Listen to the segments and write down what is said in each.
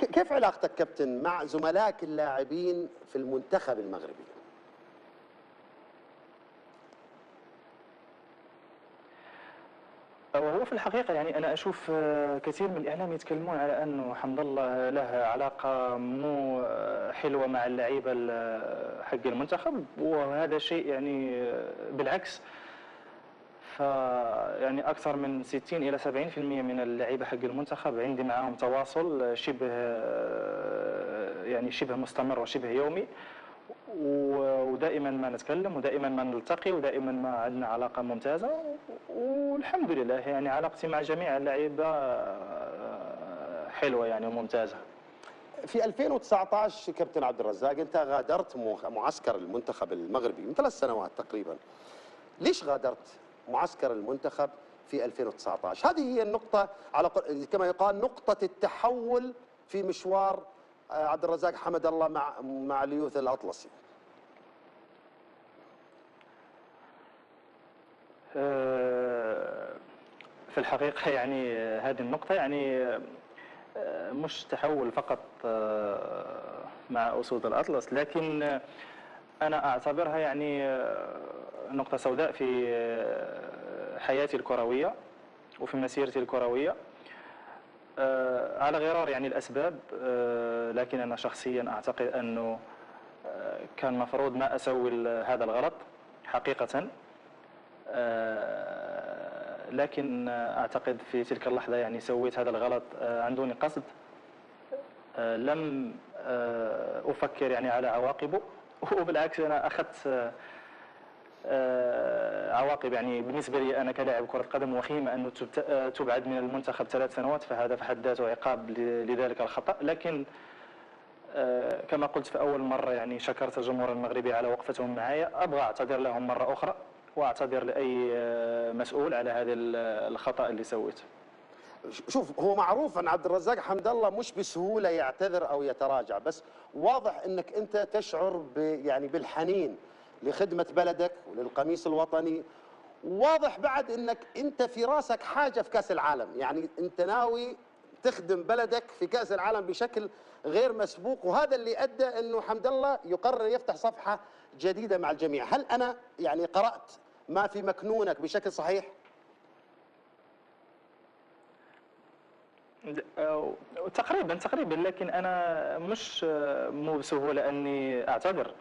كيف علاقتك كابتن مع زملائك اللاعبين في المنتخب المغربي؟ وهو في الحقيقة يعني أنا أشوف كثير من الإعلام يتكلمون على أنه حمد الله له علاقة مو حلوة مع اللعيبة حق المنتخب، وهذا شيء يعني بالعكس. يعني أكثر من 60 إلى 70% من اللعيبة حق المنتخب عندي معهم تواصل شبه مستمر وشبه يومي، ودائما ما نتكلم ودائما ما نلتقي ودائما ما عندنا علاقة ممتازة، والحمد لله يعني علاقتي مع جميع اللعيبة حلوة يعني وممتازة. في 2019 كابتن عبد الرزاق انت غادرت معسكر المنتخب المغربي من 3 سنوات تقريبا. ليش غادرت معسكر المنتخب في 2019؟ هذه هي النقطة كما يقال نقطة التحول في مشوار عبد الرزاق حمد الله مع اليوث الأطلسي. في الحقيقة يعني هذه النقطة يعني مش تحول فقط مع أسود الأطلس، لكن أنا أعتبرها يعني نقطة سوداء في حياتي الكروية وفي مسيرتي الكروية، على غرار يعني الأسباب. لكن أنا شخصيا أعتقد أنه كان مفروض ما أسوي هذا الغلط حقيقة، لكن أعتقد في تلك اللحظة يعني سويت هذا الغلط عن دون قصد. لم أفكر يعني على عواقبه، وبالعكس أنا أخذت عواقب يعني بالنسبة لي أنا كلاعب كرة قدم وخيمة أنه تبعد من المنتخب 3 سنوات، فهذا في حد ذاته عقاب لذلك الخطأ. لكن كما قلت في أول مرة يعني شكرت الجمهور المغربي على وقفتهم معي، أبغى أعتذر لهم مرة أخرى وأعتذر لأي مسؤول على هذا الخطأ اللي سويته. شوف، هو معروف أن عبد الرزاق حمد الله مش بسهولة يعتذر أو يتراجع، بس واضح أنك أنت تشعر يعني بالحنين لخدمة بلدك وللقميص الوطني. واضح بعد أنك أنت في راسك حاجة في كأس العالم، يعني أنت ناوي تخدم بلدك في كأس العالم بشكل غير مسبوق، وهذا اللي أدى أنه حمد الله يقرر يفتح صفحة جديدة مع الجميع. هل أنا يعني قرأت ما في مكنونك بشكل صحيح؟ تقريبا، لكن أنا مش مو بسهولة أني أعتذر.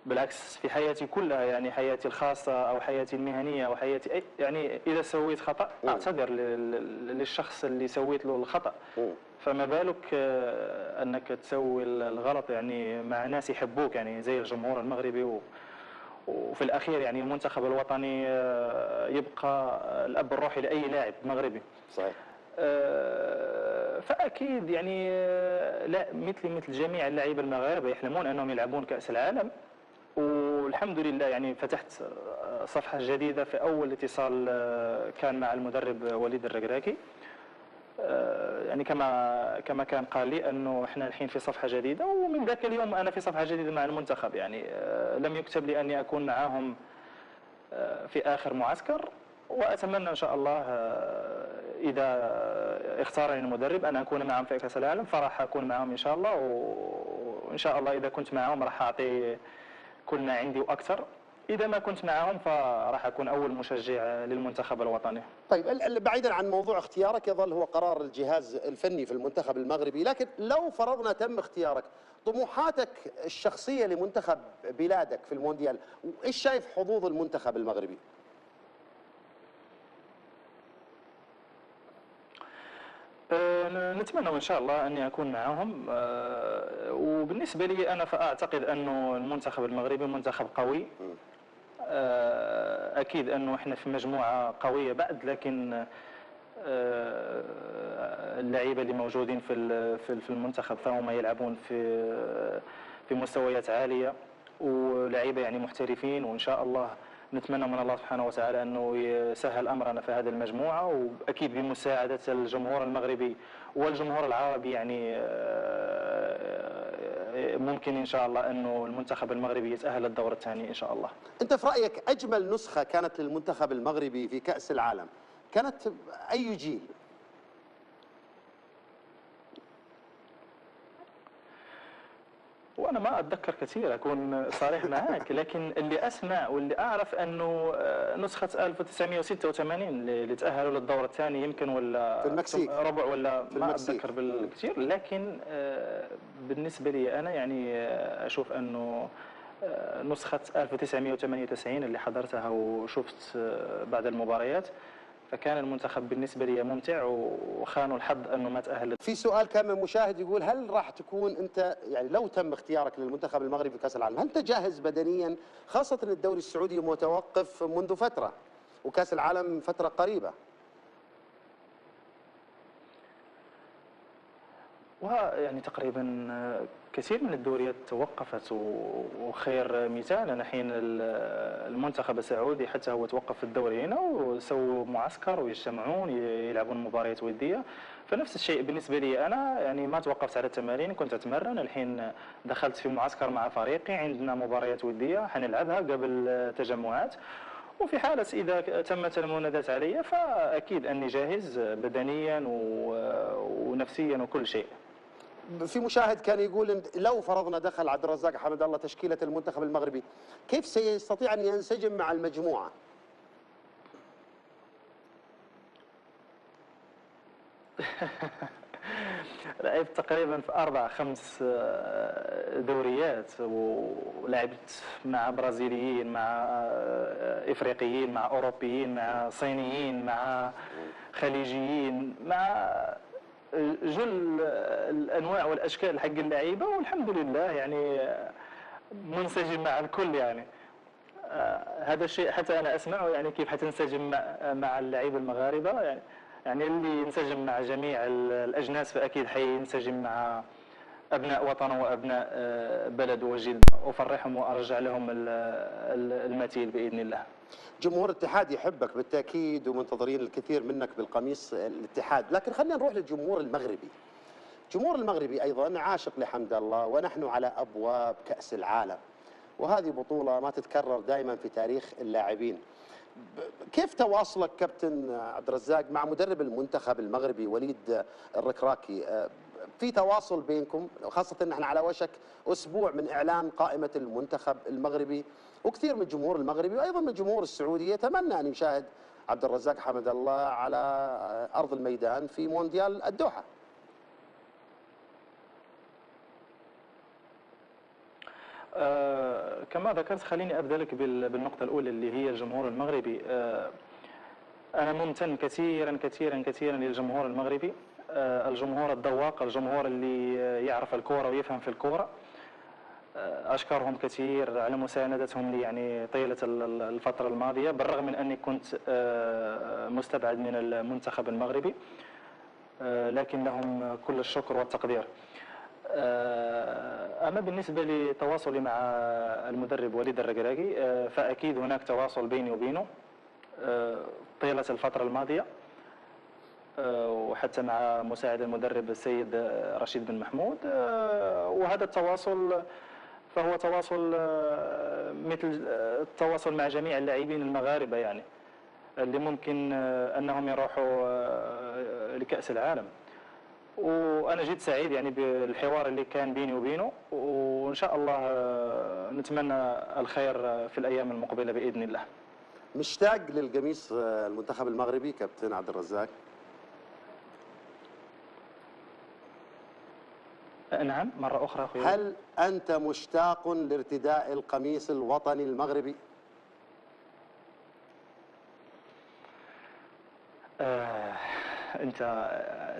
بالعكس في حياتي كلها يعني حياتي الخاصة أو حياتي المهنية أو حياتي يعني إذا سويت خطأ أعتذر للشخص اللي سويت له الخطأ، فما بالك أنك تسوي الغلط يعني مع ناس يحبوك يعني زي الجمهور المغربي، وفي الأخير يعني المنتخب الوطني يبقى الأب الروحي لأي لاعب مغربي. صحيح. فأكيد يعني لا مثل جميع اللاعبين المغاربة يحلمون أنهم يلعبون كأس العالم، والحمد لله يعني فتحت صفحة جديدة. في أول اتصال كان مع المدرب وليد الركراكي، يعني كما كان قال لي أنه إحنا الحين في صفحة جديدة، ومن ذاك اليوم أنا في صفحة جديدة مع المنتخب. يعني لم يكتب لي أني أكون معهم في آخر معسكر، وأتمنى إن شاء الله إذا اختارني المدرب أن أكون معهم في كأس العالم، فراح أكون معهم إن شاء الله. وإن شاء الله إذا كنت معهم راح أعطي كل ما عندي وأكثر، إذا ما كنت معهم فراح أكون أول مشجع للمنتخب الوطني. طيب، بعيدا عن موضوع اختيارك يظل هو قرار الجهاز الفني في المنتخب المغربي، لكن لو فرضنا تم اختيارك، طموحاتك الشخصية لمنتخب بلادك في المونديال، وإيش شايف حظوظ المنتخب المغربي؟ نتمنى إن شاء الله أني أكون معهم. وبالنسبة لي أنا فأعتقد أنه المنتخب المغربي منتخب قوي. أكيد أنه إحنا في مجموعة قوية بعد، لكن اللعيبة اللي موجودين في المنتخب فهم يلعبون في مستويات عالية، ولعيبة يعني محترفين، وإن شاء الله نتمنى من الله سبحانه وتعالى أنه يسهل أمرنا في هذه المجموعة، وأكيد بمساعدة الجمهور المغربي والجمهور العربي يعني ممكن إن شاء الله أنه المنتخب المغربي يتأهل للدور الثاني إن شاء الله. أنت في رأيك أجمل نسخة كانت للمنتخب المغربي في كأس العالم كانت أي جيل؟ وانا ما اتذكر كثير اكون صريح معك، لكن اللي اسمع واللي اعرف انه نسخه 1986 اللي تاهلوا للدور الثاني يمكن ولا في المكسيك. ربع ولا في ما المكسيك. اتذكر بالكثير، لكن بالنسبه لي انا يعني اشوف انه نسخه 1998 اللي حضرتها وشفت بعض المباريات، فكان المنتخب بالنسبه لي ممتع وخانوا الحظ انه ما تاهل. في سؤال كان من مشاهد يقول هل راح تكون انت يعني لو تم اختيارك للمنتخب المغربي في كاس العالم، هل انت جاهز بدنيا، خاصه ان الدوري السعودي متوقف منذ فتره وكاس العالم فتره قريبه؟ ويعني تقريبا كثير من الدوريات توقفت، وخير مثال أنا حين المنتخب السعودي حتى هو توقف في الدوري هنا وسووا معسكر ويجتمعون يلعبون مباريات ودية. فنفس الشيء بالنسبة لي أنا، يعني ما توقفت على التمارين، كنت أتمرن. الحين دخلت في معسكر مع فريقي، عندنا مباريات ودية حنلعبها قبل تجمعات، وفي حالة إذا تمت المنادات علي فأكيد أني جاهز بدنيا ونفسيا وكل شيء. في مشاهد كان يقول إن لو فرضنا دخل عبد الرزاق حمد الله تشكيله المنتخب المغربي، كيف سيستطيع ان ينسجم مع المجموعه؟ لعبت تقريبا في 4 5 دوريات، ولعبت مع برازيليين، مع افريقيين، مع اوروبيين، مع صينيين، مع خليجيين، مع جل الانواع والاشكال حق اللعيبه، والحمد لله يعني منسجم مع الكل. يعني هذا الشيء حتى انا اسمعه، يعني كيف حتنسجم مع اللعيبه المغاربه. يعني اللي ينسجم مع جميع الاجناس فاكيد حينسجم مع ابناء وطنه وابناء بلده وجلده، افرحهم وارجع لهم المثيل باذن الله. جمهور الاتحاد يحبك بالتاكيد ومنتظرين الكثير منك بالقميص الاتحاد، لكن خلينا نروح للجمهور المغربي. الجمهور المغربي ايضا عاشق لحمد الله، ونحن على ابواب كاس العالم، وهذه بطوله ما تتكرر دائما في تاريخ اللاعبين. كيف تواصلك كابتن عبد الرزاق مع مدرب المنتخب المغربي وليد الركراكي؟ في تواصل بينكم، خاصة ان احنا على وشك اسبوع من اعلان قائمة المنتخب المغربي، وكثير من الجمهور المغربي وايضا من الجمهور السعودي يتمنى ان يشاهد عبد الرزاق حمد الله على ارض الميدان في مونديال الدوحة. كما ذكرت، خليني ابدا لك بالنقطة الأولى اللي هي الجمهور المغربي. أنا ممتن كثيرا كثيرا كثيرا للجمهور المغربي، الجمهور الذواق، الجمهور اللي يعرف الكورة ويفهم في الكورة. أشكرهم كثير على مساندتهم لي يعني طيلة الفترة الماضية، بالرغم من أني كنت مستبعد من المنتخب المغربي، لكن لهم كل الشكر والتقدير. أما بالنسبة لتواصلي مع المدرب وليد الركراكي، فأكيد هناك تواصل بيني وبينه طيلة الفترة الماضية، وحتى مع مساعد المدرب السيد رشيد بن محمود. وهذا التواصل فهو تواصل مثل التواصل مع جميع اللاعبين المغاربة، يعني اللي ممكن أنهم يروحوا لكأس العالم. وأنا جد سعيد يعني بالحوار اللي كان بيني وبينه، وإن شاء الله نتمنى الخير في الأيام المقبلة بإذن الله. مشتاق للقميص المنتخب المغربي كابتن عبد الرزاق؟ نعم، مرة أخرى أخوي. هل أنت مشتاق لارتداء القميص الوطني المغربي؟ أنت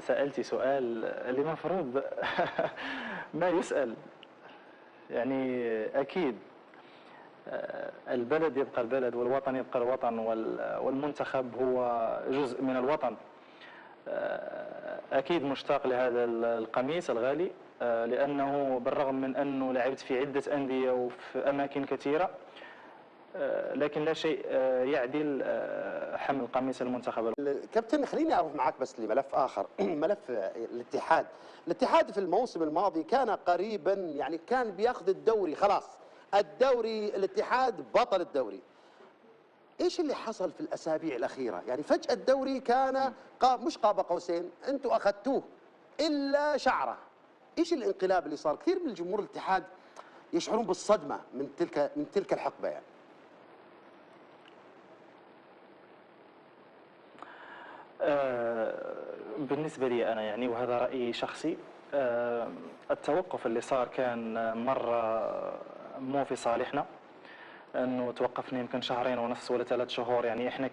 سألتي سؤال اللي المفروض ما يسأل. يعني أكيد البلد يبقى البلد، والوطن يبقى الوطن، والمنتخب هو جزء من الوطن. أكيد مشتاق لهذا القميص الغالي، لأنه بالرغم من أنه لعبت في عدة أندية وفي أماكن كثيرة، لكن لا شيء يعدل حمل قميص المنتخب. كابتن خليني اروح معك بس لملف اخر، ملف الاتحاد. الاتحاد في الموسم الماضي كان قريبا، يعني كان بياخذ الدوري خلاص، الدوري الاتحاد بطل الدوري. ايش اللي حصل في الاسابيع الاخيره؟ يعني فجاه الدوري كان مش قاب قوسين، انتم اخذتوه الا شعره. ايش الانقلاب اللي صار؟ كثير من الجمهور الاتحاد يشعرون بالصدمه من تلك الحقبه يعني؟ بالنسبة لي أنا يعني، وهذا رأيي شخصي، التوقف اللي صار كان مرة مو في صالحنا، أنه توقفنا يمكن شهرين ونص ولا 3 شهور. يعني إحنا